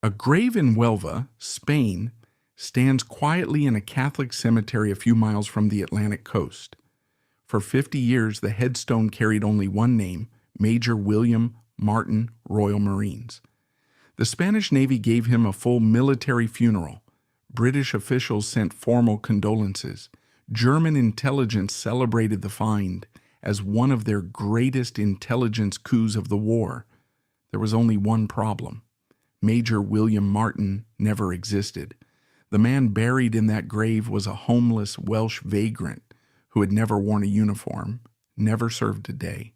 A grave in Huelva, Spain, stands quietly in a Catholic cemetery a few miles from the Atlantic coast. For 50 years, the headstone carried only one name, Major William Martin, Royal Marines. The Spanish Navy gave him a full military funeral. British officials sent formal condolences. German intelligence celebrated the find as one of their greatest intelligence coups of the war. There was only one problem. Major William Martin never existed. The man buried in that grave was a homeless Welsh vagrant who had never worn a uniform, never served a day,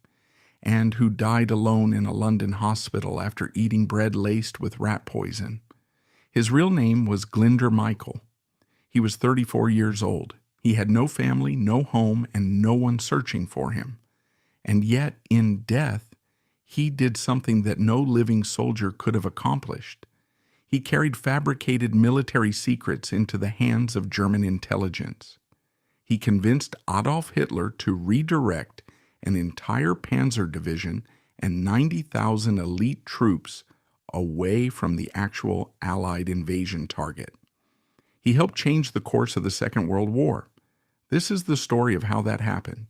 and who died alone in a London hospital after eating bread laced with rat poison. His real name was Glyndwr Michael. He was 34 years old. He had no family, no home, and no one searching for him. And yet, in death, he did something that no living soldier could have accomplished. He carried fabricated military secrets into the hands of German intelligence. He convinced Adolf Hitler to redirect an entire Panzer division and 90,000 elite troops away from the actual Allied invasion target. He helped change the course of the Second World War. This is the story of how that happened.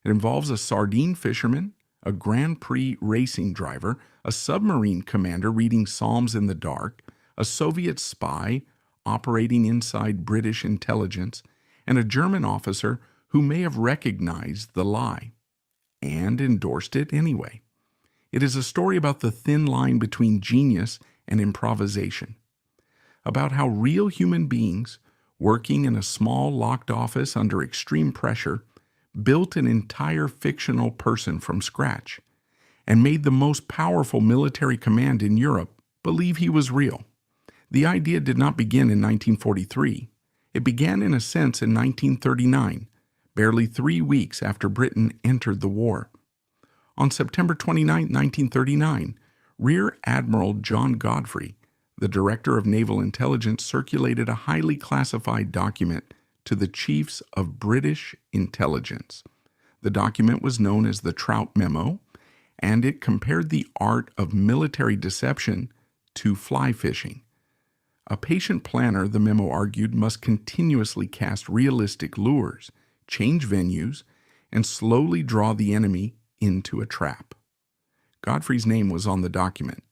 It involves a sardine fisherman, a Grand Prix racing driver, a submarine commander reading psalms in the dark, a Soviet spy operating inside British intelligence, and a German officer who may have recognized the lie and endorsed it anyway. It is a story about the thin line between genius and improvisation, about how real human beings, working in a small locked office under extreme pressure, built an entire fictional person from scratch and made the most powerful military command in Europe believe he was real. The idea did not begin in 1943. It began in a sense in 1939, barely 3 weeks after Britain entered the war. On September 29, 1939, Rear Admiral John Godfrey, the Director of Naval Intelligence, circulated a highly classified document to the chiefs of British intelligence. The document was known as the Trout Memo, and it compared the art of military deception to fly fishing. A patient planner, the memo argued, must continuously cast realistic lures, change venues, and slowly draw the enemy into a trap. Godfrey's name was on the document,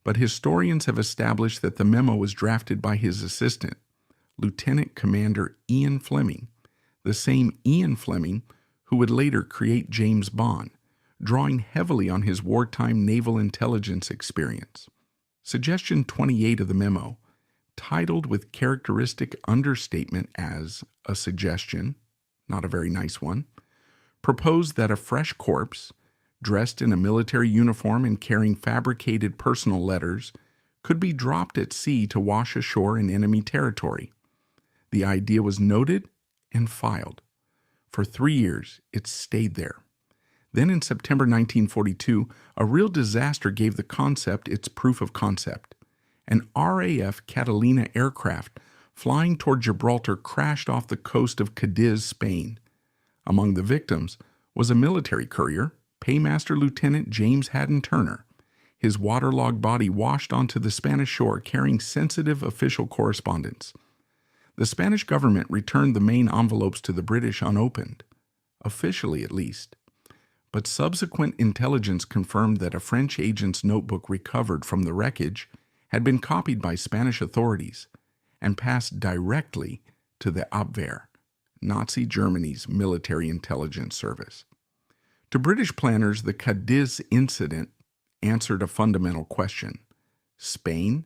but historians have established that the memo was drafted by his assistant, Lieutenant Commander Ian Fleming, the same Ian Fleming who would later create James Bond, drawing heavily on his wartime naval intelligence experience. Suggestion 28 of the memo, titled with characteristic understatement as a suggestion, not a very nice one, proposed that a fresh corpse, dressed in a military uniform and carrying fabricated personal letters, could be dropped at sea to wash ashore in enemy territory. The idea was noted and filed. For 3 years, it stayed there. Then in September 1942, a real disaster gave the concept its proof of concept. An RAF Catalina aircraft flying toward Gibraltar crashed off the coast of Cadiz, Spain. Among the victims was a military courier, Paymaster Lieutenant James Haddon Turner. His waterlogged body washed onto the Spanish shore carrying sensitive official correspondence. The Spanish government returned the main envelopes to the British unopened, officially at least. But subsequent intelligence confirmed that a French agent's notebook recovered from the wreckage had been copied by Spanish authorities and passed directly to the Abwehr, Nazi Germany's military intelligence service. To British planners, the Cadiz incident answered a fundamental question. Spain,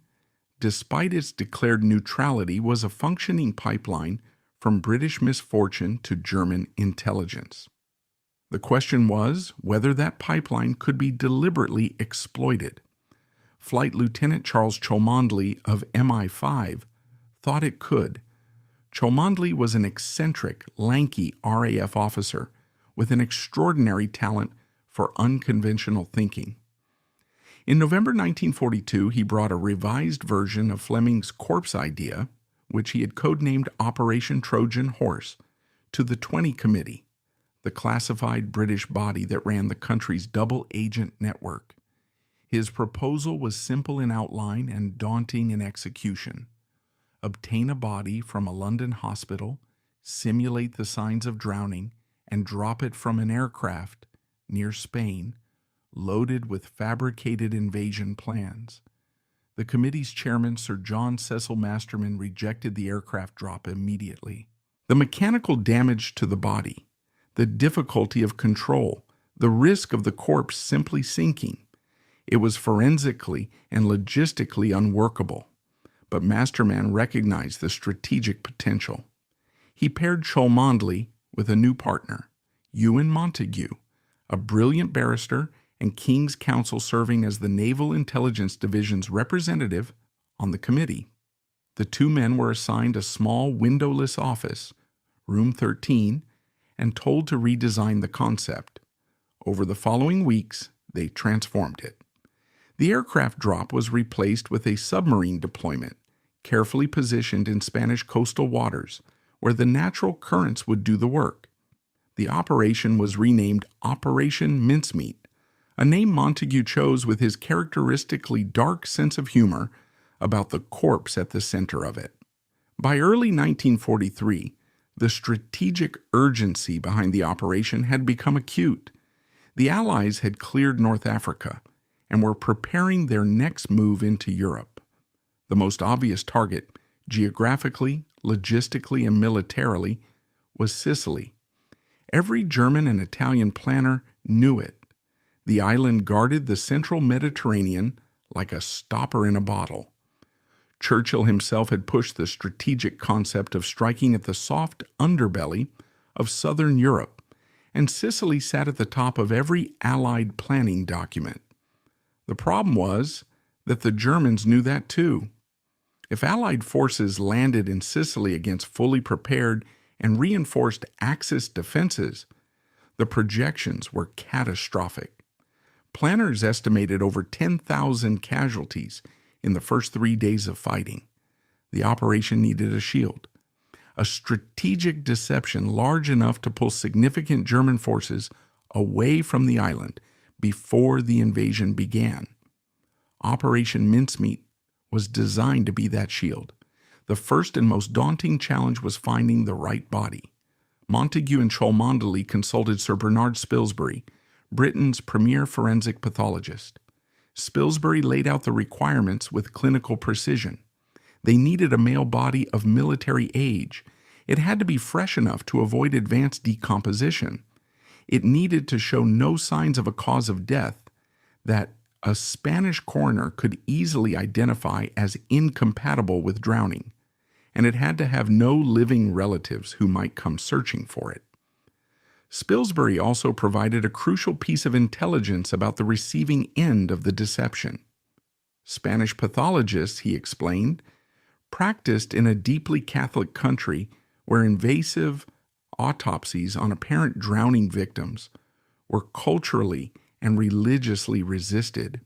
despite its declared neutrality, was a functioning pipeline from British misfortune to German intelligence. The question was whether that pipeline could be deliberately exploited. Flight Lieutenant Charles Cholmondeley of MI5 thought it could. Cholmondeley was an eccentric, lanky RAF officer with an extraordinary talent for unconventional thinking. In November 1942, he brought a revised version of Fleming's corpse idea, which he had codenamed Operation Trojan Horse, to the 20 Committee, the classified British body that ran the country's double-agent network. His proposal was simple in outline and daunting in execution. Obtain a body from a London hospital, simulate the signs of drowning, and drop it from an aircraft near Spain, loaded with fabricated invasion plans. The committee's chairman, Sir John Cecil Masterman, rejected the aircraft drop immediately. The mechanical damage to the body, the difficulty of control, the risk of the corpse simply sinking. It was forensically and logistically unworkable, but Masterman recognized the strategic potential. He paired Cholmondeley with a new partner, Ewan Montagu, a brilliant barrister and King's Counsel serving as the Naval Intelligence Division's representative on the committee. The two men were assigned a small windowless office, room 13, and told to redesign the concept. Over the following weeks, they transformed it. The aircraft drop was replaced with a submarine deployment, carefully positioned in Spanish coastal waters, where the natural currents would do the work. The operation was renamed Operation Mincemeat, a name Montagu chose with his characteristically dark sense of humor about the corpse at the center of it. By early 1943, the strategic urgency behind the operation had become acute. The Allies had cleared North Africa and were preparing their next move into Europe. The most obvious target, geographically, logistically, and militarily, was Sicily. Every German and Italian planner knew it. The island guarded the central Mediterranean like a stopper in a bottle. Churchill himself had pushed the strategic concept of striking at the soft underbelly of southern Europe, and Sicily sat at the top of every Allied planning document. The problem was that the Germans knew that too. If Allied forces landed in Sicily against fully prepared and reinforced Axis defenses, the projections were catastrophic. Planners estimated over 10,000 casualties in the first 3 days of fighting. The operation needed a shield, a strategic deception large enough to pull significant German forces away from the island before the invasion began. Operation Mincemeat was designed to be that shield. The first and most daunting challenge was finding the right body. Montagu and Cholmondeley consulted Sir Bernard Spilsbury, Britain's premier forensic pathologist. Spilsbury laid out the requirements with clinical precision. They needed a male body of military age. It had to be fresh enough to avoid advanced decomposition. It needed to show no signs of a cause of death that a Spanish coroner could easily identify as incompatible with drowning, and it had to have no living relatives who might come searching for it. Spilsbury also provided a crucial piece of intelligence about the receiving end of the deception. Spanish pathologists, he explained, practiced in a deeply Catholic country where invasive autopsies on apparent drowning victims were culturally and religiously resisted.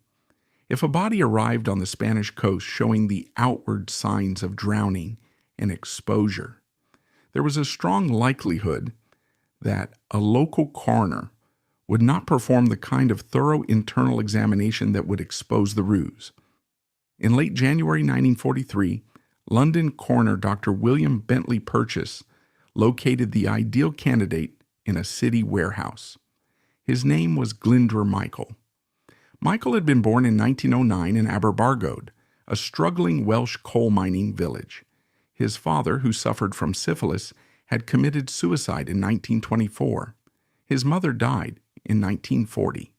If a body arrived on the Spanish coast showing the outward signs of drowning and exposure, there was a strong likelihood that a local coroner would not perform the kind of thorough internal examination that would expose the ruse. In late January 1943, London coroner Dr. William Bentley Purchase located the ideal candidate in a city warehouse. His name was Glyndwr Michael. Michael had been born in 1909 in Aberbargode, a struggling Welsh coal mining village. His father, who suffered from syphilis, had committed suicide in 1924. His mother died in 1940.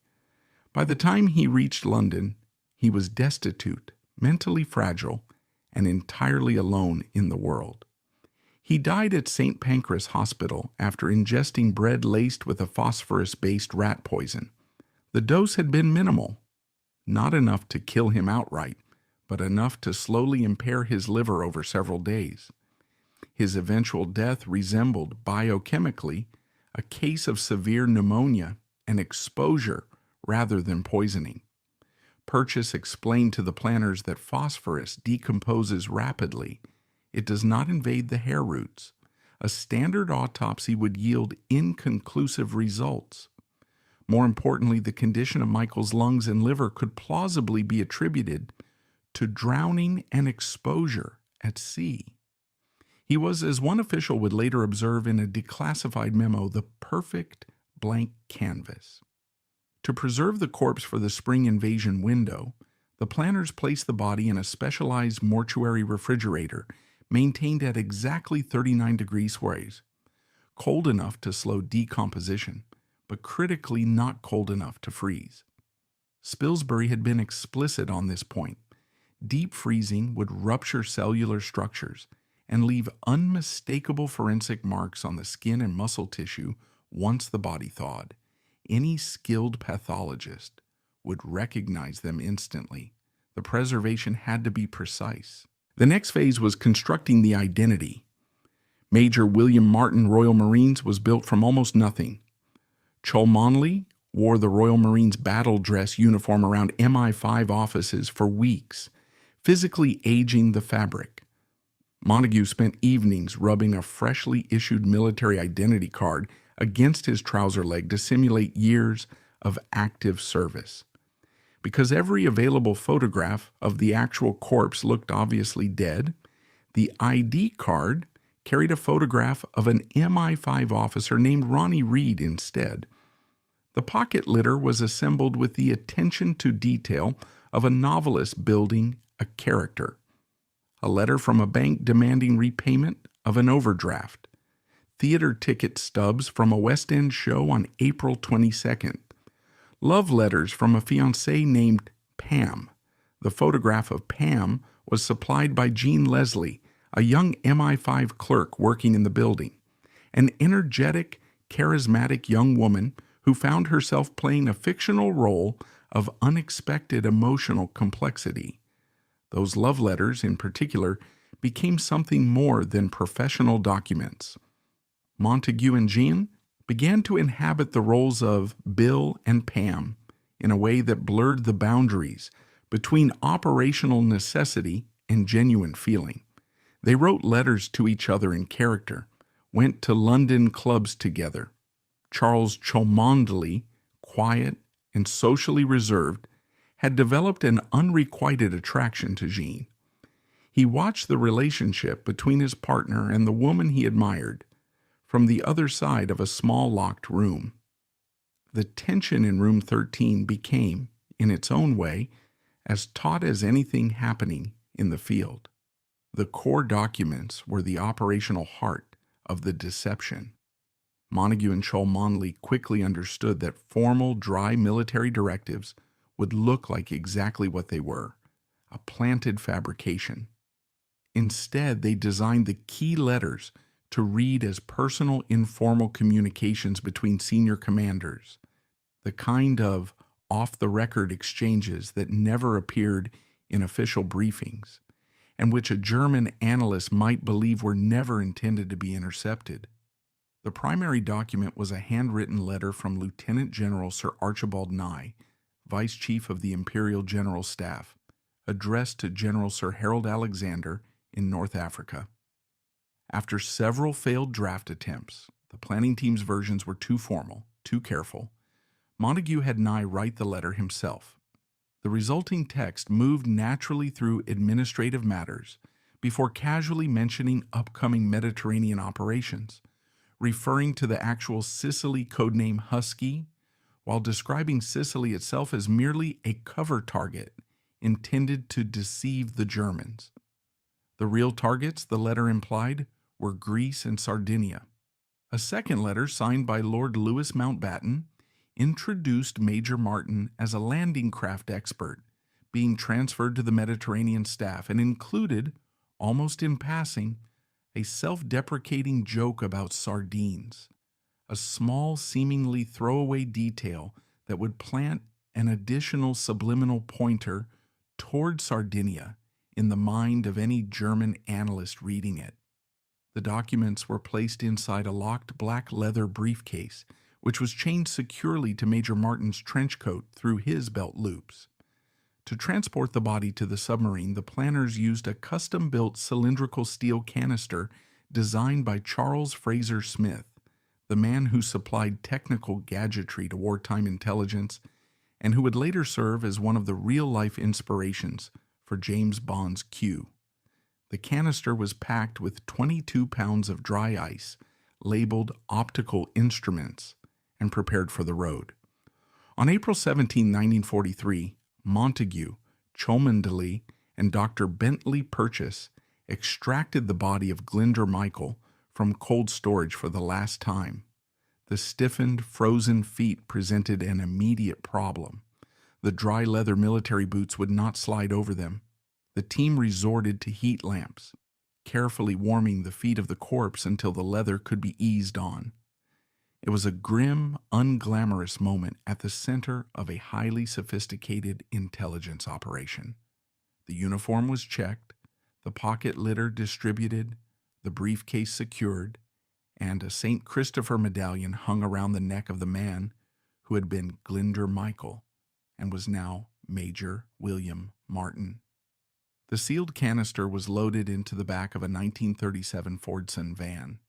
By the time he reached London, he was destitute, mentally fragile, and entirely alone in the world. He died at St. Pancras Hospital after ingesting bread laced with a phosphorus-based rat poison. The dose had been minimal, not enough to kill him outright, but enough to slowly impair his liver over several days. His eventual death resembled, biochemically, a case of severe pneumonia and exposure rather than poisoning. Purchase explained to the planners that phosphorus decomposes rapidly. It does not invade the hair roots. A standard autopsy would yield inconclusive results. More importantly, the condition of Michael's lungs and liver could plausibly be attributed to drowning and exposure at sea. He was, as one official would later observe in a declassified memo, the perfect blank canvas. To preserve the corpse for the spring invasion window, the planners placed the body in a specialized mortuary refrigerator maintained at exactly 39 degrees Celsius, cold enough to slow decomposition, but critically not cold enough to freeze. Spilsbury had been explicit on this point. Deep freezing would rupture cellular structures and leave unmistakable forensic marks on the skin and muscle tissue once the body thawed. Any skilled pathologist would recognize them instantly. The preservation had to be precise. The next phase was constructing the identity. Major William Martin, Royal Marines, was built from almost nothing. Cholmondeley wore the Royal Marines battle dress uniform around MI5 offices for weeks, physically aging the fabric. Montague spent evenings rubbing a freshly issued military identity card against his trouser leg to simulate years of active service. Because every available photograph of the actual corpse looked obviously dead, the ID card carried a photograph of an MI5 officer named Ronnie Reed instead. The pocket litter was assembled with the attention to detail of a novelist building a character. A letter from a bank demanding repayment of an overdraft. Theater ticket stubs from a West End show on April 22nd. Love letters from a fiancée named Pam. The photograph of Pam was supplied by Jean Leslie, a young MI5 clerk working in the building, an energetic, charismatic young woman who found herself playing a fictional role of unexpected emotional complexity. Those love letters, in particular, became something more than professional documents. Montague and Jean began to inhabit the roles of Bill and Pam in a way that blurred the boundaries between operational necessity and genuine feeling. They wrote letters to each other in character, went to London clubs together. Charles Cholmondeley, quiet and socially reserved, had developed an unrequited attraction to Jean. He watched the relationship between his partner and the woman he admired from the other side of a small locked room. The tension in room 13 became, in its own way, as taut as anything happening in the field. The core documents were the operational heart of the deception. Montague and Cholmondeley quickly understood that formal, dry military directives would look like exactly what they were, a planted fabrication. Instead, they designed the key letters to read as personal, informal communications between senior commanders, the kind of off-the-record exchanges that never appeared in official briefings, and which a German analyst might believe were never intended to be intercepted. The primary document was a handwritten letter from Lieutenant General Sir Archibald Nye, Vice Chief of the Imperial General Staff, addressed to General Sir Harold Alexander in North Africa. After several failed draft attempts, the planning team's versions were too formal, too careful. Montague had Nye write the letter himself. The resulting text moved naturally through administrative matters before casually mentioning upcoming Mediterranean operations, referring to the actual Sicily codename Husky, while describing Sicily itself as merely a cover target intended to deceive the Germans. The real targets, the letter implied, were Greece and Sardinia. A second letter, signed by Lord Louis Mountbatten, introduced Major Martin as a landing craft expert, being transferred to the Mediterranean staff, and included, almost in passing, a self-deprecating joke about sardines, a small, seemingly throwaway detail that would plant an additional subliminal pointer toward Sardinia in the mind of any German analyst reading it. The documents were placed inside a locked black leather briefcase, which was chained securely to Major Martin's trench coat through his belt loops. To transport the body to the submarine, the planners used a custom-built cylindrical steel canister designed by Charles Fraser Smith, the man who supplied technical gadgetry to wartime intelligence and who would later serve as one of the real-life inspirations for James Bond's Q. The canister was packed with 22 pounds of dry ice, labeled optical instruments, and prepared for the road. On April 17, 1943, Montague, Cholmondeley, and Dr. Bentley Purchase extracted the body of Glyndwr Michael from cold storage for the last time. The stiffened, frozen feet presented an immediate problem. The dry leather military boots would not slide over them. The team resorted to heat lamps, carefully warming the feet of the corpse until the leather could be eased on. It was a grim, unglamorous moment at the center of a highly sophisticated intelligence operation. The uniform was checked, the pocket litter distributed, the briefcase secured, and a St. Christopher medallion hung around the neck of the man who had been Glyndwr Michael and was now Major William Martin. The sealed canister was loaded into the back of a 1937 Fordson van.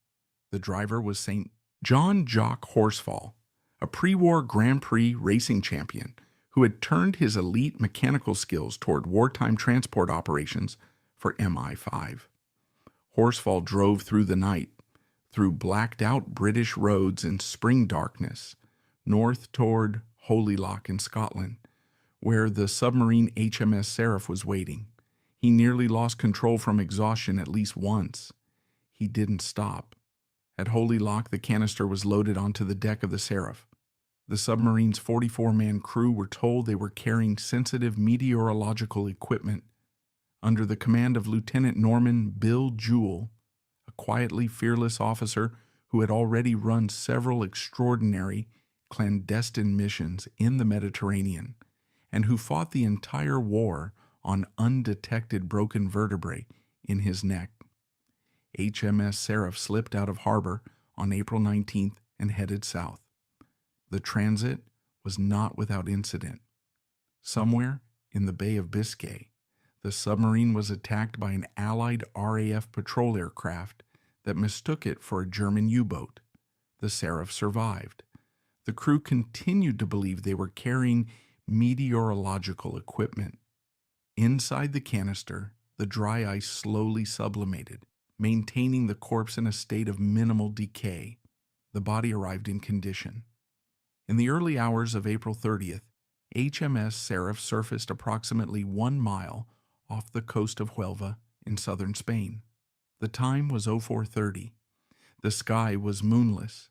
The driver was St. John Jock Horsfall, a pre-war Grand Prix racing champion who had turned his elite mechanical skills toward wartime transport operations for MI5. Horsfall drove through the night, through blacked-out British roads in spring darkness, north toward Holyloch in Scotland, where the submarine HMS Seraph was waiting. He nearly lost control from exhaustion at least once. He didn't stop. At Holyloch, the canister was loaded onto the deck of the Seraph. The submarine's 44-man crew were told they were carrying sensitive meteorological equipment under the command of Lieutenant Norman Bill Jewell, a quietly fearless officer who had already run several extraordinary clandestine missions in the Mediterranean and who fought the entire war on undetected broken vertebrae in his neck. HMS Seraph slipped out of harbor on April 19th and headed south. The transit was not without incident. Somewhere in the Bay of Biscay, the submarine was attacked by an Allied RAF patrol aircraft that mistook it for a German U-boat. The Seraph survived. The crew continued to believe they were carrying meteorological equipment. Inside the canister, the dry ice slowly sublimated, maintaining the corpse in a state of minimal decay. The body arrived in condition. In the early hours of April 30th, HMS Seraph surfaced approximately 1 mile off the coast of Huelva in southern Spain. The time was 04:30. The sky was moonless.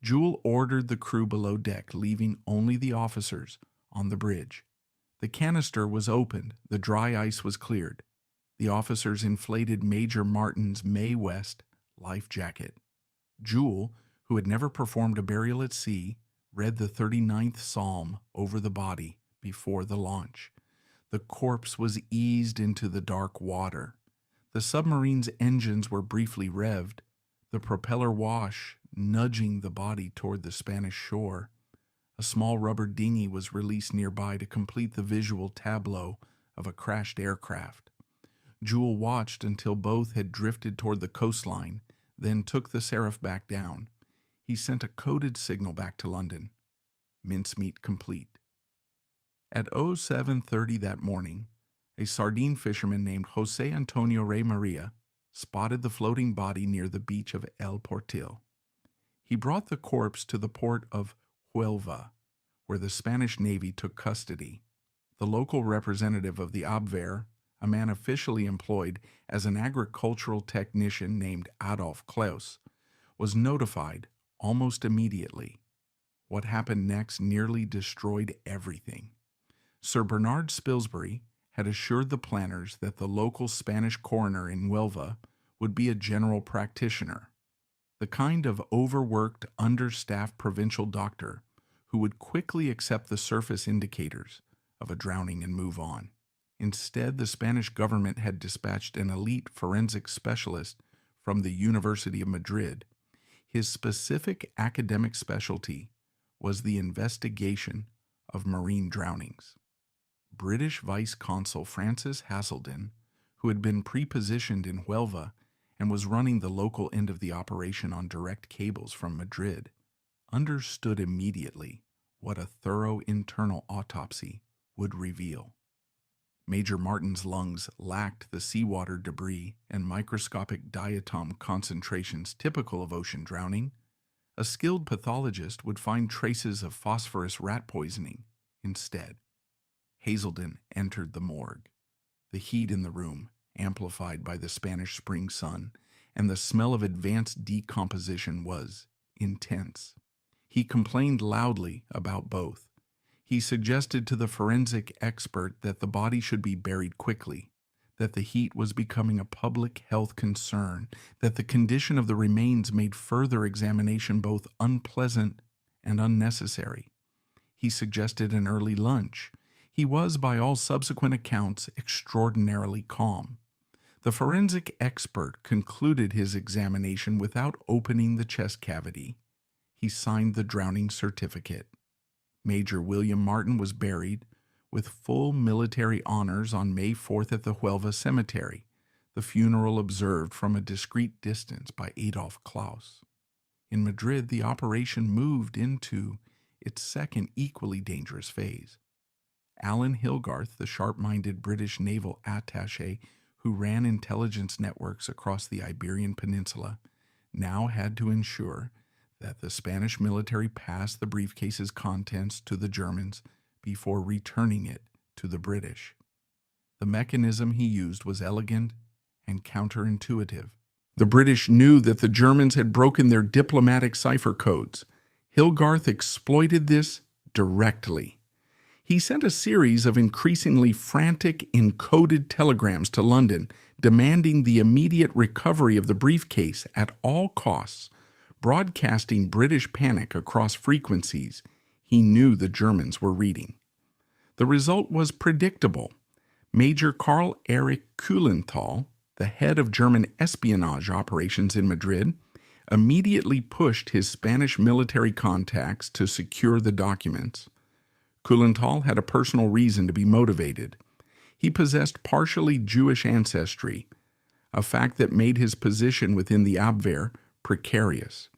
Jewell ordered the crew below deck, leaving only the officers on the bridge. The canister was opened, the dry ice was cleared. The officers inflated Major Martin's Mae West life jacket. Jewell, who had never performed a burial at sea, read the 39th Psalm over the body before the launch. The corpse was eased into the dark water. The submarine's engines were briefly revved, the propeller wash nudging the body toward the Spanish shore. A small rubber dinghy was released nearby to complete the visual tableau of a crashed aircraft. Jewell watched until both had drifted toward the coastline, then took the Seraph back down. He sent a coded signal back to London. Mincemeat complete. At 07:30 that morning, a sardine fisherman named Jose Antonio Rey Maria spotted the floating body near the beach of El Portil. He brought the corpse to the port of Huelva, where the Spanish Navy took custody. The local representative of the Abwehr, a man officially employed as an agricultural technician named Adolf Klaus, was notified almost immediately. What happened next nearly destroyed everything. Sir Bernard Spilsbury had assured the planners that the local Spanish coroner in Huelva would be a general practitioner, the kind of overworked, understaffed provincial doctor who would quickly accept the surface indicators of a drowning and move on. Instead, the Spanish government had dispatched an elite forensic specialist from the University of Madrid. His specific academic specialty was the investigation of marine drownings. British Vice Consul Francis Haselden, who had been prepositioned in Huelva and was running the local end of the operation on direct cables from Madrid, understood immediately what a thorough internal autopsy would reveal. Major Martin's lungs lacked the seawater debris and microscopic diatom concentrations typical of ocean drowning. A skilled pathologist would find traces of phosphorus rat poisoning instead. Hazelden entered the morgue. The heat in the room, amplified by the Spanish spring sun, and the smell of advanced decomposition was intense. He complained loudly about both. He suggested to the forensic expert that the body should be buried quickly, that the heat was becoming a public health concern, that the condition of the remains made further examination both unpleasant and unnecessary. He suggested an early lunch. He was, by all subsequent accounts, extraordinarily calm. The forensic expert concluded his examination without opening the chest cavity. He signed the drowning certificate. Major William Martin was buried with full military honors on May 4th at the Huelva Cemetery, the funeral observed from a discreet distance by Adolf Klaus. In Madrid, the operation moved into its second equally dangerous phase. Alan Hilgarth, the sharp-minded British naval attaché who ran intelligence networks across the Iberian Peninsula, now had to ensure that the Spanish military passed the briefcase's contents to the Germans before returning it to the British. The mechanism he used was elegant and counterintuitive. The British knew that the Germans had broken their diplomatic cipher codes. Hilgarth exploited this directly. He sent a series of increasingly frantic encoded telegrams to London demanding the immediate recovery of the briefcase at all costs, broadcasting British panic across frequencies he knew the Germans were reading. The result was predictable. Major Karl Erich Kuhlenthal, the head of German espionage operations in Madrid, immediately pushed his Spanish military contacts to secure the documents. Kuhlenthal had a personal reason to be motivated. He possessed partially Jewish ancestry, a fact that made his position within the Abwehr precarious.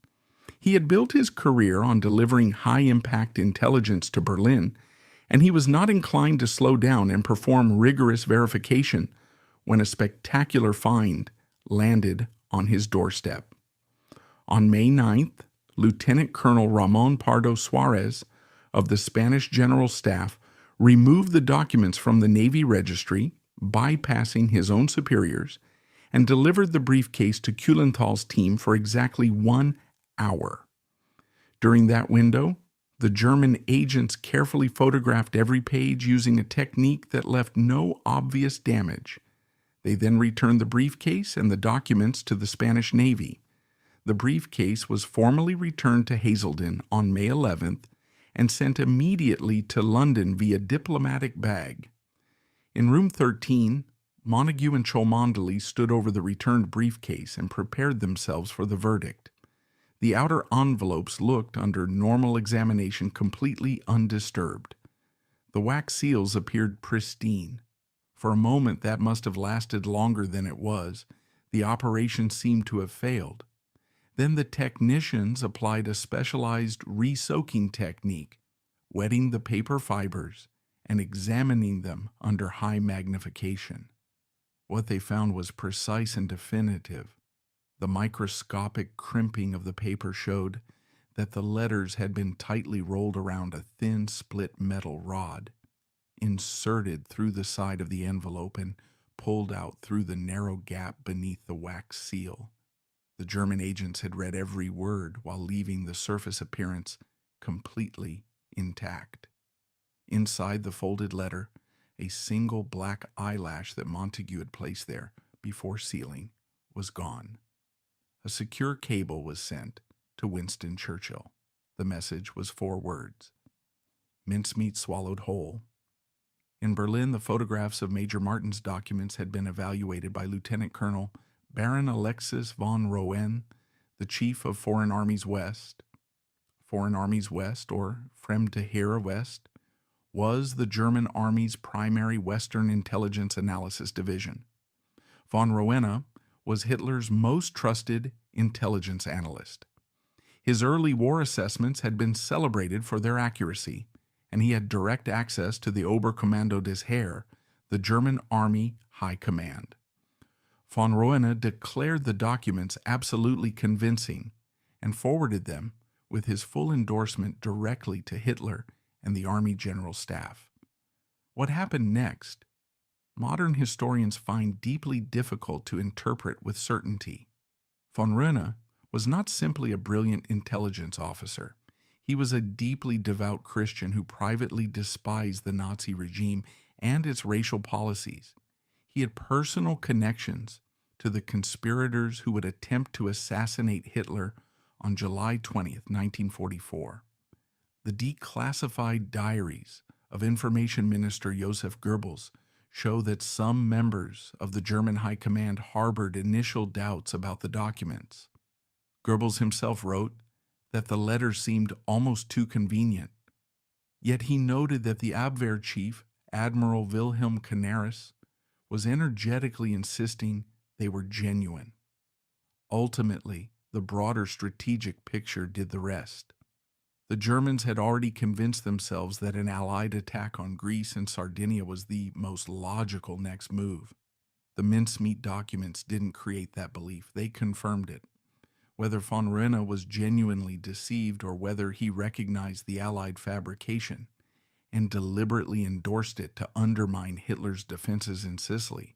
He had built his career on delivering high-impact intelligence to Berlin, and he was not inclined to slow down and perform rigorous verification when a spectacular find landed on his doorstep. On May 9th, Lieutenant Colonel Ramon Pardo Suarez of the Spanish General Staff removed the documents from the Navy registry, bypassing his own superiors, and delivered the briefcase to Kuhlenthal's team for exactly 1 hour. During that window, the German agents carefully photographed every page using a technique that left no obvious damage. They then returned the briefcase and the documents to the Spanish Navy. The briefcase was formally returned to Hazelden on May 11th and sent immediately to London via diplomatic bag. In room 13, Montague and Cholmondeley stood over the returned briefcase and prepared themselves for the verdict. The outer envelopes looked, under normal examination, completely undisturbed. The wax seals appeared pristine. For a moment that must have lasted longer than it was. The operation seemed to have failed. Then the technicians applied a specialized re-soaking technique, wetting the paper fibers and examining them under high magnification. What they found was precise and definitive. The microscopic crimping of the paper showed that the letters had been tightly rolled around a thin split metal rod, inserted through the side of the envelope and pulled out through the narrow gap beneath the wax seal. The German agents had read every word while leaving the surface appearance completely intact. Inside the folded letter, a single black eyelash that Montague had placed there before sealing was gone. A secure cable was sent to Winston Churchill. The message was 4 words: "Mincemeat swallowed whole." In Berlin, the photographs of Major Martin's documents had been evaluated by Lieutenant Colonel Baron Alexis von Rohen, the Chief of Foreign Armies West. Foreign Armies West, or Fremde Heere West, was the German Army's primary Western intelligence analysis division. Von Rohen was Hitler's most trusted intelligence analyst. His early war assessments had been celebrated for their accuracy, and he had direct access to the Oberkommando des Heer, the German Army High Command. Von Roene declared the documents absolutely convincing and forwarded them with his full endorsement directly to Hitler and the Army General Staff. What happened next? Modern historians find deeply difficult to interpret with certainty. Von Roene was not simply a brilliant intelligence officer. He was a deeply devout Christian who privately despised the Nazi regime and its racial policies. He had personal connections to the conspirators who would attempt to assassinate Hitler on July 20th, 1944. The declassified diaries of Information Minister Joseph Goebbels show that some members of the German High Command harbored initial doubts about the documents. Goebbels himself wrote that the letters seemed almost too convenient. Yet he noted that the Abwehr chief, Admiral Wilhelm Canaris, was energetically insisting they were genuine. Ultimately, the broader strategic picture did the rest. The Germans had already convinced themselves that an Allied attack on Greece and Sardinia was the most logical next move. The Mincemeat documents didn't create that belief, they confirmed it. Whether von Roene was genuinely deceived or whether he recognized the Allied fabrication and deliberately endorsed it to undermine Hitler's defenses in Sicily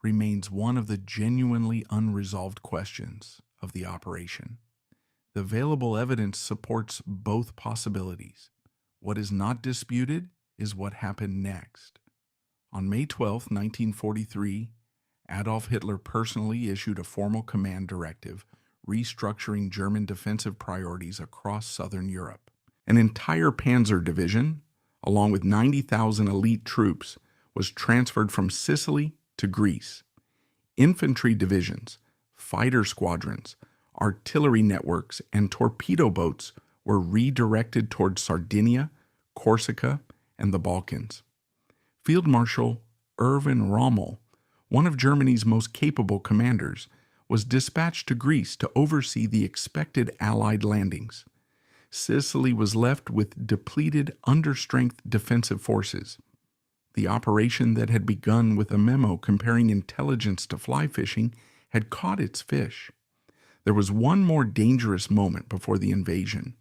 remains one of the genuinely unresolved questions of the operation. The available evidence supports both possibilities. What is not disputed is what happened next. On May 12, 1943, Adolf Hitler personally issued a formal command directive restructuring German defensive priorities across southern Europe. An entire Panzer division, along with 90,000 elite troops, was transferred from Sicily to Greece. Infantry divisions, fighter squadrons, artillery networks, and torpedo boats were redirected toward Sardinia, Corsica, and the Balkans. Field Marshal Erwin Rommel, one of Germany's most capable commanders, was dispatched to Greece to oversee the expected Allied landings. Sicily was left with depleted, understrength defensive forces. The operation that had begun with a memo comparing intelligence to fly fishing had caught its fish. There was one more dangerous moment before the invasion.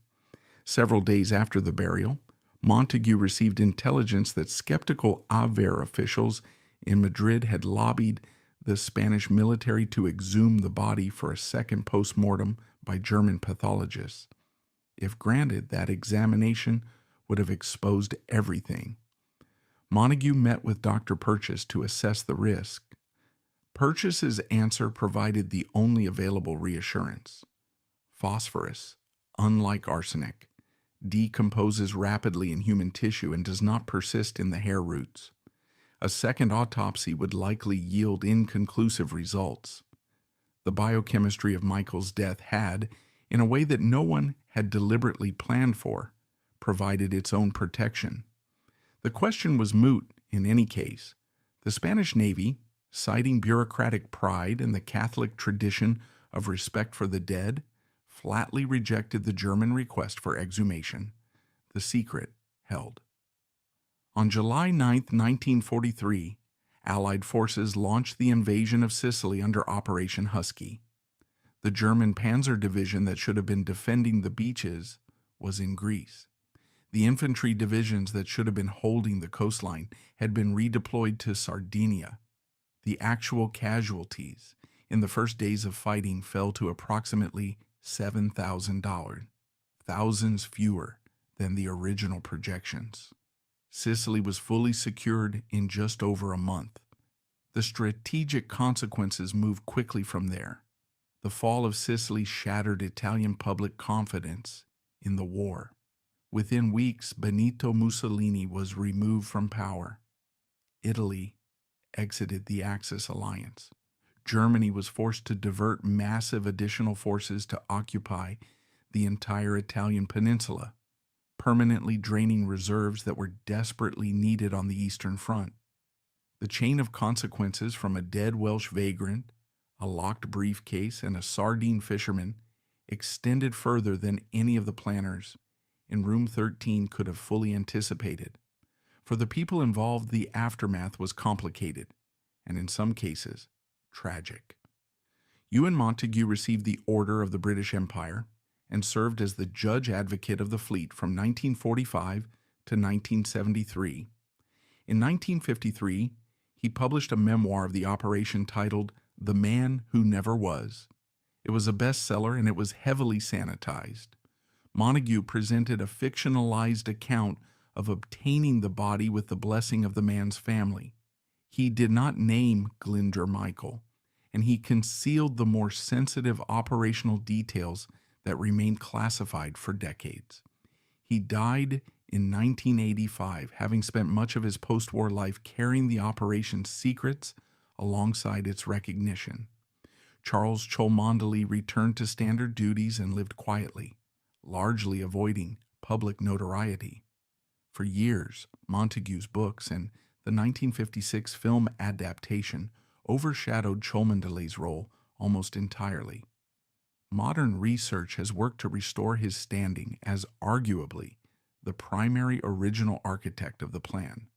Several days after the burial, Montagu received intelligence that skeptical Abwehr officials in Madrid had lobbied the Spanish military to exhume the body for a second post-mortem by German pathologists. If granted, that examination would have exposed everything. Montagu met with Dr. Purchas to assess the risk. Purchas's answer provided the only available reassurance. Phosphorus, unlike arsenic, decomposes rapidly in human tissue and does not persist in the hair roots. A second autopsy would likely yield inconclusive results. The biochemistry of Michael's death had, in a way that no one had deliberately planned for, provided its own protection. The question was moot in any case. The Spanish Navy, citing bureaucratic pride and the Catholic tradition of respect for the dead, flatly rejected the German request for exhumation. The secret held. On July 9, 1943, Allied forces launched the invasion of Sicily under Operation Husky. The German Panzer division that should have been defending the beaches was in Greece. The infantry divisions that should have been holding the coastline had been redeployed to Sardinia. The actual casualties in the first days of fighting fell to approximately $7,000, thousands fewer than the original projections. Sicily was fully secured in just over a month. The strategic consequences moved quickly from there. The fall of Sicily shattered Italian public confidence in the war. Within weeks, Benito Mussolini was removed from power. Italy exited the Axis alliance. Germany was forced to divert massive additional forces to occupy the entire Italian peninsula, permanently draining reserves that were desperately needed on the Eastern Front. The chain of consequences from a dead Welsh vagrant, a locked briefcase, and a sardine fisherman extended further than any of the planners in Room 13 could have fully anticipated. For the people involved, the aftermath was complicated, and in some cases, tragic. Ewan Montagu received the Order of the British Empire and served as the judge advocate of the fleet from 1945 to 1973. In 1953, he published a memoir of the operation titled The Man Who Never Was. It was a bestseller and it was heavily sanitized. Montagu presented a fictionalized account of obtaining the body with the blessing of the man's family. He did not name Glyndwr Michael, and he concealed the more sensitive operational details that remained classified for decades. He died in 1985, having spent much of his post-war life carrying the operation's secrets alongside its recognition. Charles Cholmondeley returned to standard duties and lived quietly, largely avoiding public notoriety. For years, Montagu's books and the 1956 film adaptation overshadowed Cholmondeley's role almost entirely. Modern research has worked to restore his standing as arguably the primary original architect of the plan.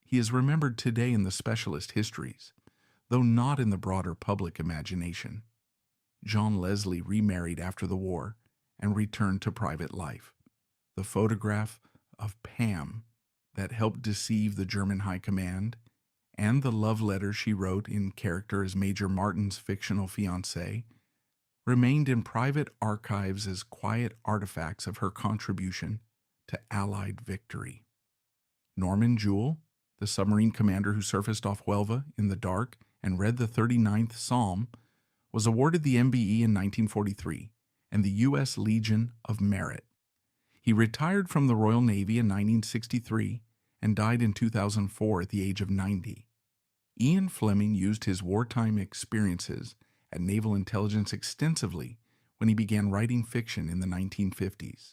He is remembered today in the specialist histories, though not in the broader public imagination. John Leslie remarried after the war and returned to private life. The photograph of Pam that helped deceive the German High Command, and the love letter she wrote in character as Major Martin's fictional fiancé, remained in private archives as quiet artifacts of her contribution to Allied victory. Norman Jewell, the submarine commander who surfaced off Huelva in the dark and read the 39th Psalm, was awarded the MBE in 1943 and the U.S. Legion of Merit. He retired from the Royal Navy in 1963 and died in 2004 at the age of 90. Ian Fleming used his wartime experiences at naval intelligence extensively when he began writing fiction in the 1950s.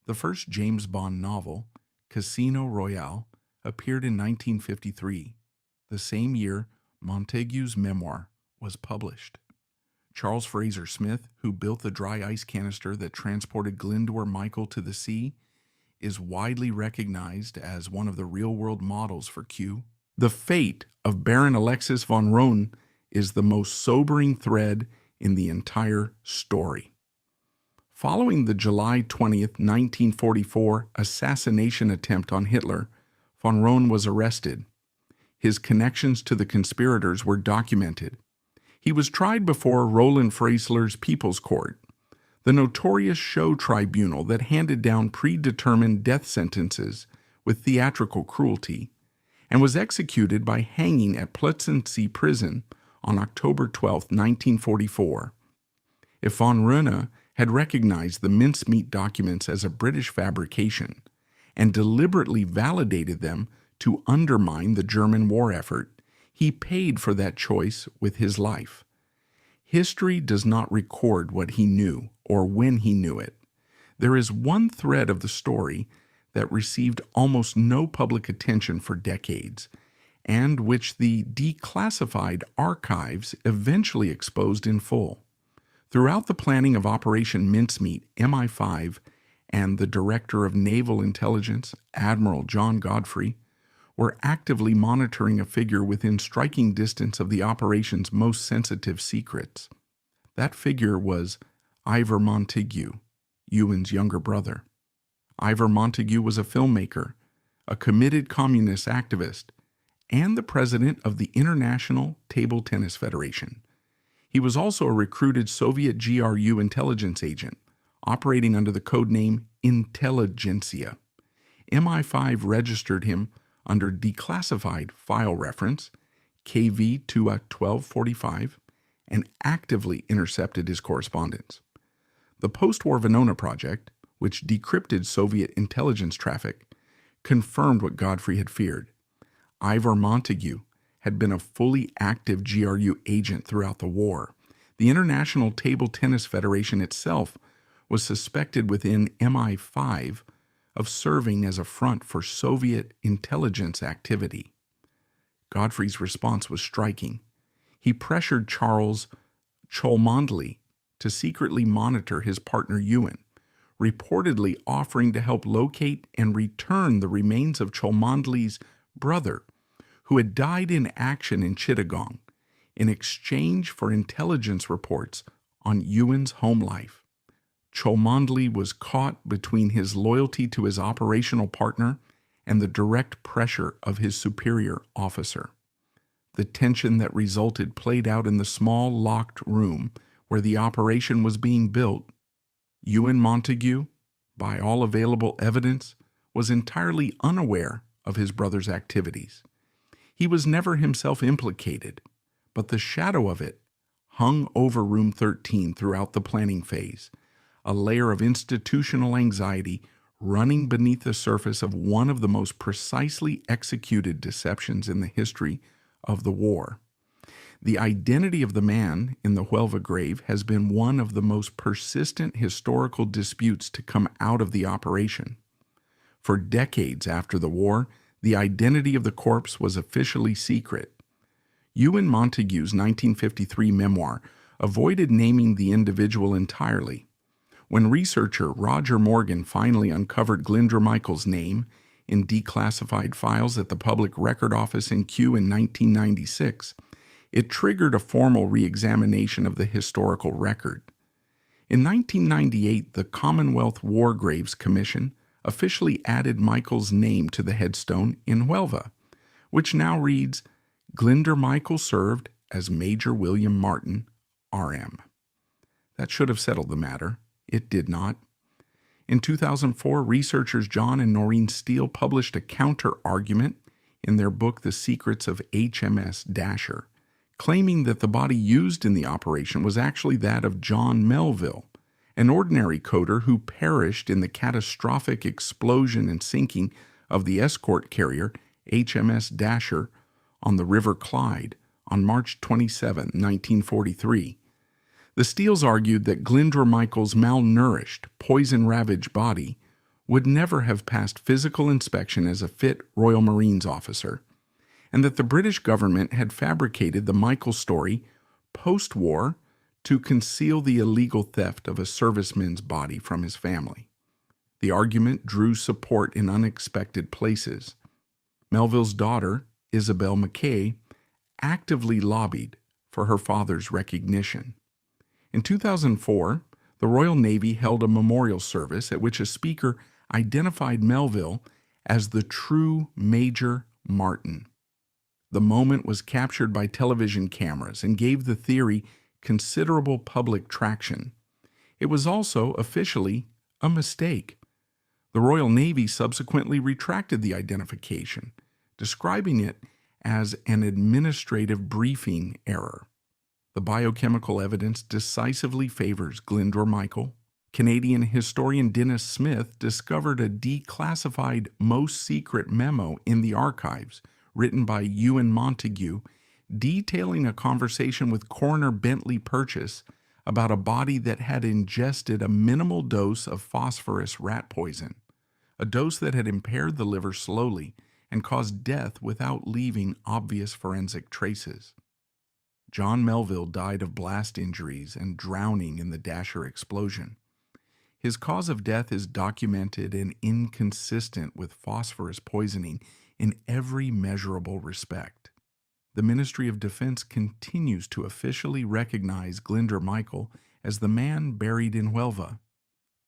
The first James Bond novel, Casino Royale, appeared in 1953, the same year Montagu's memoir was published. Charles Fraser Smith, who built the dry ice canister that transported Glyndwr Michael to the sea, is widely recognized as one of the real-world models for Q. The fate of Baron Alexis von Roon is the most sobering thread in the entire story. Following the July 20th, 1944 assassination attempt on Hitler, von Roon was arrested. His connections to the conspirators were documented. He was tried before Roland Freisler's People's Court, the notorious show tribunal that handed down predetermined death sentences with theatrical cruelty, and was executed by hanging at Plötzensee Prison on October 12, 1944. If von Roon had recognized the mincemeat documents as a British fabrication and deliberately validated them to undermine the German war effort, he paid for that choice with his life. History does not record what he knew or when he knew it. There is one thread of the story that received almost no public attention for decades, and which the declassified archives eventually exposed in full. Throughout the planning of Operation Mincemeat, MI5 and the Director of Naval Intelligence, Admiral John Godfrey, were actively monitoring a figure within striking distance of the operation's most sensitive secrets. That figure was Ivor Montagu, Ewan's younger brother. Ivor Montagu was a filmmaker, a committed communist activist, and the president of the International Table Tennis Federation. He was also a recruited Soviet GRU intelligence agent, operating under the codename Intelligentsia. MI5 registered him under declassified file reference KV-1245 and actively intercepted his correspondence. The post-war Venona project, which decrypted Soviet intelligence traffic, confirmed what Godfrey had feared. Ivor Montagu had been a fully active GRU agent throughout the war. The International Table Tennis Federation itself was suspected within MI5 of serving as a front for Soviet intelligence activity. Godfrey's response was striking. He pressured Charles Cholmondeley to secretly monitor his partner Ewan, reportedly offering to help locate and return the remains of Cholmondeley's brother, who had died in action in Chittagong, in exchange for intelligence reports on Ewan's home life. Cholmondeley was caught between his loyalty to his operational partner and the direct pressure of his superior officer. The tension that resulted played out in the small locked room where the operation was being built. Ewan Montagu, by all available evidence, was entirely unaware of his brother's activities. He was never himself implicated, but the shadow of it hung over Room 13 throughout the planning phase, a layer of institutional anxiety running beneath the surface of one of the most precisely executed deceptions in the history of the war. The identity of the man in the Huelva grave has been one of the most persistent historical disputes to come out of the operation. For decades after the war, the identity of the corpse was officially secret. Ewan Montagu's 1953 memoir avoided naming the individual entirely. When researcher Roger Morgan finally uncovered Glyndwr Michael's name in declassified files at the Public Record Office in Kew in 1996, it triggered a formal re-examination of the historical record. In 1998, the Commonwealth War Graves Commission officially added Michael's name to the headstone in Huelva, which now reads, Glyndwr Michael served as Major William Martin, RM. That should have settled the matter. It did not. In 2004, researchers John and Noreen Steele published a counter-argument in their book The Secrets of HMS Dasher, claiming that the body used in the operation was actually that of John Melville, an ordinary coder who perished in the catastrophic explosion and sinking of the escort carrier HMS Dasher on the River Clyde on March 27, 1943. The Steeles argued that Glyndwr Michael's malnourished, poison-ravaged body would never have passed physical inspection as a fit Royal Marines officer, and that the British government had fabricated the Michael story post-war to conceal the illegal theft of a serviceman's body from his family. The argument drew support in unexpected places. Melville's daughter, Isabel Mackay, actively lobbied for her father's recognition. In 2004, the Royal Navy held a memorial service at which a speaker identified Melville as the true Major Martin. The moment was captured by television cameras and gave the theory considerable public traction. It was also officially a mistake. The Royal Navy subsequently retracted the identification, describing it as an administrative briefing error. The biochemical evidence decisively favors Glyndwr Michael. Canadian historian Dennis Smith discovered a declassified most secret memo in the archives written by Ewan Montagu detailing a conversation with Coroner Bentley Purchase about a body that had ingested a minimal dose of phosphorus rat poison, a dose that had impaired the liver slowly and caused death without leaving obvious forensic traces. John Melville died of blast injuries and drowning in the Dasher explosion. His cause of death is documented and inconsistent with phosphorus poisoning in every measurable respect. The Ministry of Defense continues to officially recognize Glyndwr Michael as the man buried in Huelva.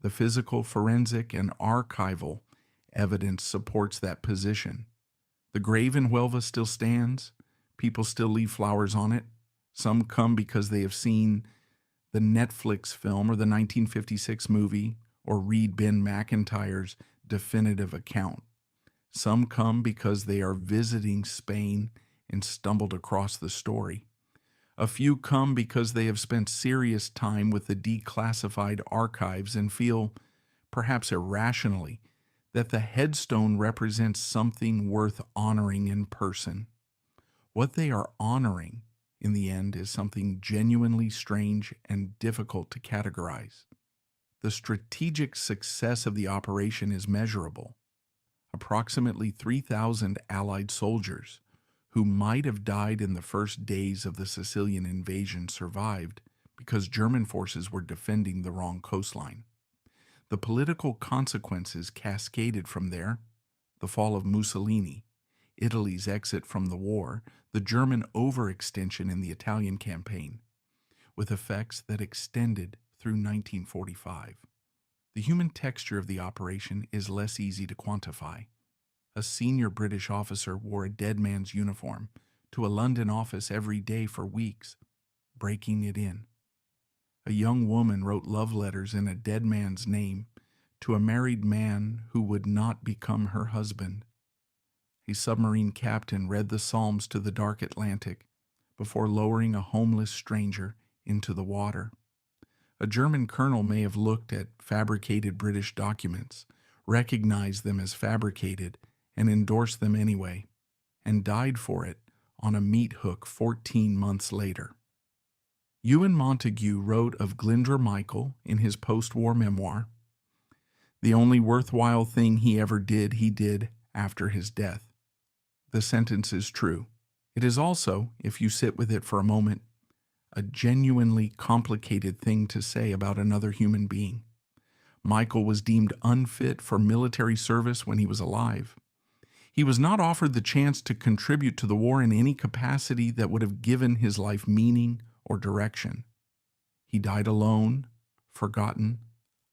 The physical, forensic, and archival evidence supports that position. The grave in Huelva still stands. People still leave flowers on it. Some come because they have seen the Netflix film or the 1956 movie or read Ben McIntyre's definitive account. Some come because they are visiting Spain and stumbled across the story. A few come because they have spent serious time with the declassified archives and feel, perhaps irrationally, that the headstone represents something worth honoring in person. What they are honoring in the end is something genuinely strange and difficult to categorize. The strategic success of the operation is measurable. Approximately 3,000 Allied soldiers, who might have died in the first days of the Sicilian invasion survived because German forces were defending the wrong coastline. The political consequences cascaded from there: the fall of Mussolini, Italy's exit from the war, the German overextension in the Italian campaign, with effects that extended through 1945. The human texture of the operation is less easy to quantify. A senior British officer wore a dead man's uniform to a London office every day for weeks, breaking it in. A young woman wrote love letters in a dead man's name to a married man who would not become her husband. A submarine captain read the Psalms to the dark Atlantic before lowering a homeless stranger into the water. A German colonel may have looked at fabricated British documents, recognized them as fabricated, and endorsed them anyway, and died for it on a meat hook 14 months later. Ewan Montague wrote of Glyndwr Michael in his post-war memoir, "The only worthwhile thing he ever did, he did after his death." The sentence is true. It is also, if you sit with it for a moment, a genuinely complicated thing to say about another human being. Michael was deemed unfit for military service when he was alive. He was not offered the chance to contribute to the war in any capacity that would have given his life meaning or direction. He died alone, forgotten,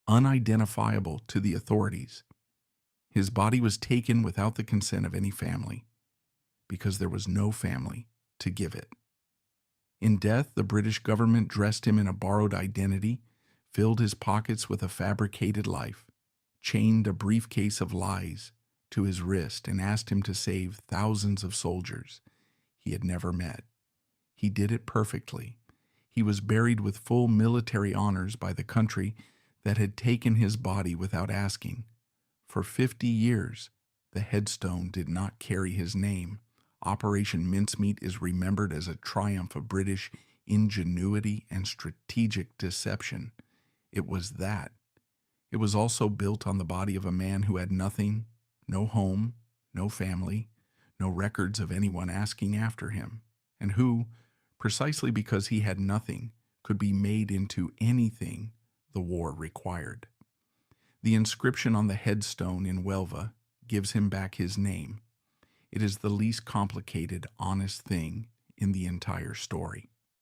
unidentifiable to the authorities. His body was taken without the consent of any family, because there was no family to give it. In death, the British government dressed him in a borrowed identity, filled his pockets with a fabricated life, chained a briefcase of lies to his wrist, and asked him to save thousands of soldiers he had never met. He did it perfectly. He was buried with full military honors by the country that had taken his body without asking. For 50 years, the headstone did not carry his name. Operation Mincemeat is remembered as a triumph of British ingenuity and strategic deception. It was that. It was also built on the body of a man who had nothing, no home, no family, no records of anyone asking after him, and who, precisely because he had nothing, could be made into anything the war required. The inscription on the headstone in Welva gives him back his name. It is the least complicated, honest thing in the entire story.